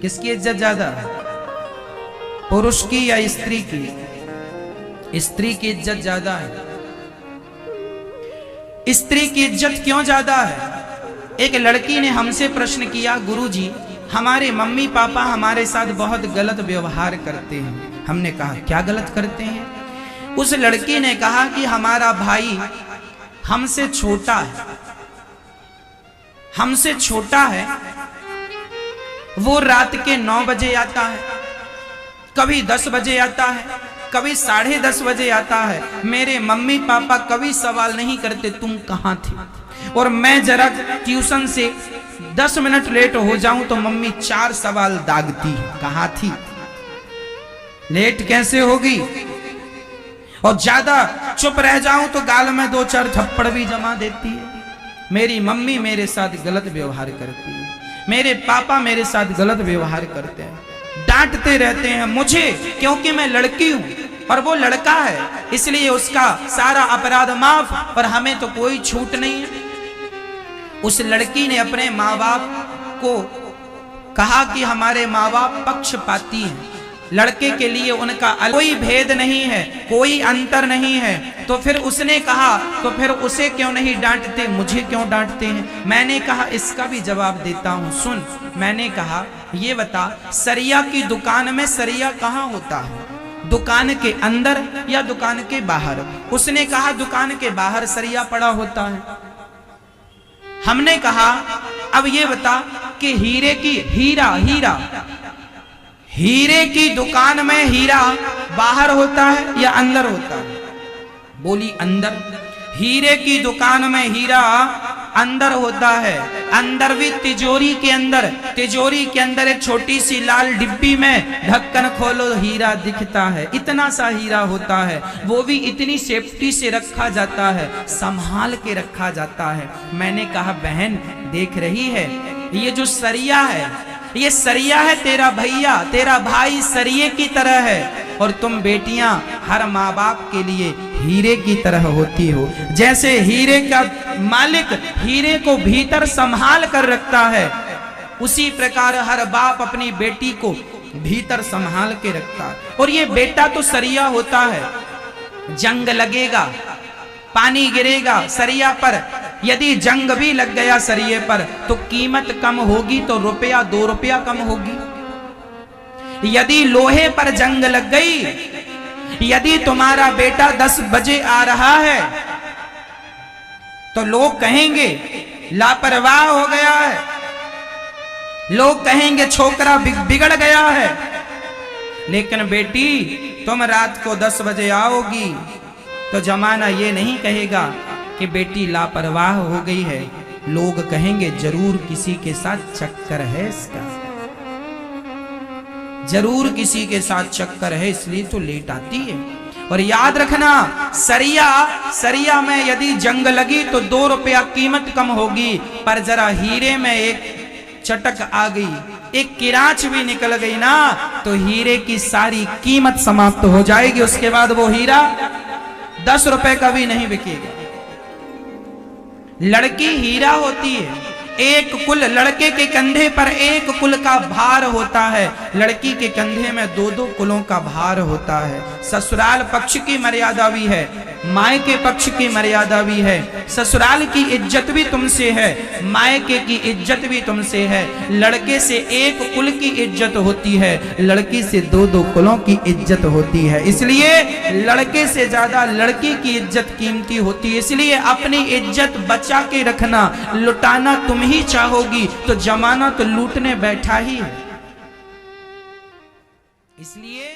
किसकी इज्जत ज्यादा है, पुरुष की या स्त्री की? स्त्री की इज्जत ज्यादा है। स्त्री की इज्जत क्यों ज्यादा है? एक लड़की ने हमसे प्रश्न किया, गुरुजी हमारे मम्मी पापा हमारे साथ बहुत गलत व्यवहार करते हैं। हमने कहा क्या गलत करते हैं? उस लड़की ने कहा कि हमारा भाई हमसे छोटा है, हमसे छोटा है, वो रात के 9 बजे आता है, कभी 10 बजे आता है, कभी 10:30 बजे आता है। मेरे मम्मी पापा कभी सवाल नहीं करते तुम कहां थी, और मैं जरा ट्यूशन से 10 मिनट लेट हो जाऊं तो मम्मी 4 सवाल दागती, कहां थी, लेट कैसे होगी, और ज्यादा चुप रह जाऊं तो गाल में 2-4 थप्पड़ भी जमा देती है। मेरी मम्मी मेरे साथ गलत व्यवहार करती है, मेरे पापा मेरे साथ गलत व्यवहार करते हैं, डांटते रहते हैं मुझे, क्योंकि मैं लड़की हूं और वो लड़का है, इसलिए उसका सारा अपराध माफ, और हमें तो कोई छूट नहीं है। उस लड़की ने अपने माँ बाप को कहा कि हमारे माँ बाप पक्षपाती हैं, लड़के के लिए उनका कोई भेद नहीं है, कोई अंतर नहीं है। तो फिर उसने कहा तो फिर उसे क्यों नहीं डांटते, मुझे क्यों डांटते हैं? मैंने कहा इसका भी जवाब देता हूं, सुन। मैंने कहा ये बता, सरिया की दुकान में सरिया कहाँ होता है, दुकान के अंदर या दुकान के बाहर? उसने कहा दुकान के बाहर सरिया पड़ा होता है। हमने कहा अब ये बता कि हीरे की हीरे की दुकान में हीरा बाहर होता है या अंदर होता है? बोली अंदर। हीरे की दुकान में हीरा अंदर होता है, अंदर भी तिजोरी के अंदर एक छोटी सी लाल डिब्बी में ढक्कन खोलो हीरा दिखता है, इतना सा हीरा होता है, वो भी इतनी सेफ्टी से रखा जाता है, संभाल के रखा जाता है। मैंने कहा बहन देख रही है, ये जो सरिया है, ये सरिया है, तेरा भैया तेरा भाई सरिये की तरह है, और तुम बेटियां हर माँ बाप के लिए हीरे की तरह होती हो। जैसे हीरे का मालिक हीरे को भीतर संभाल कर रखता है, उसी प्रकार हर बाप अपनी बेटी को भीतर संभाल के रखता है। और ये बेटा तो सरिया होता है, जंग लगेगा, पानी गिरेगा सरिया पर, यदि जंग भी लग गया सरिये पर तो कीमत कम होगी, तो ₹2 कम होगी। यदि लोहे पर जंग लग गई, यदि तुम्हारा बेटा 10 बजे आ रहा है तो लोग कहेंगे लापरवाह हो गया है, लोग कहेंगे छोकरा बिगड़ गया है। लेकिन बेटी तुम रात को 10 बजे आओगी तो जमाना ये नहीं कहेगा कि बेटी लापरवाह हो गई है, लोग कहेंगे जरूर किसी के साथ चक्कर है इसका, जरूर किसी के साथ चक्कर है इसलिए तो लेट आती है। और याद रखना सरिया में यदि जंग लगी तो ₹2 कीमत कम होगी, पर जरा हीरे में एक चटक आ गई, एक किराच भी निकल गई ना, तो हीरे की सारी कीमत समाप्त हो जाएगी। उसके बाद वो हीरा ₹10 का भी नहीं बिकेगा। लड़की हीरा होती है, एक कुल, लड़के के कंधे पर एक कुल का भार होता है, लड़की के कंधे में 2-2 कुलों का भार होता है। ससुराल पक्ष की मर्यादा भी है, मायके पक्ष की मर्यादा भी है। ससुराल की इज्जत भी तुमसे है, मायके की इज्जत भी तुमसे है। लड़के से एक कुल की इज्जत होती है, लड़की से 2-2 कुलों की इज्जत होती है। इसलिए लड़के से ज्यादा लड़की की इज्जत कीमती होती है। इसलिए अपनी इज्जत बचा के रखना, लुटाना तुम ही चाहोगी तो जमाना तो लूटने बैठा ही है। इसलिए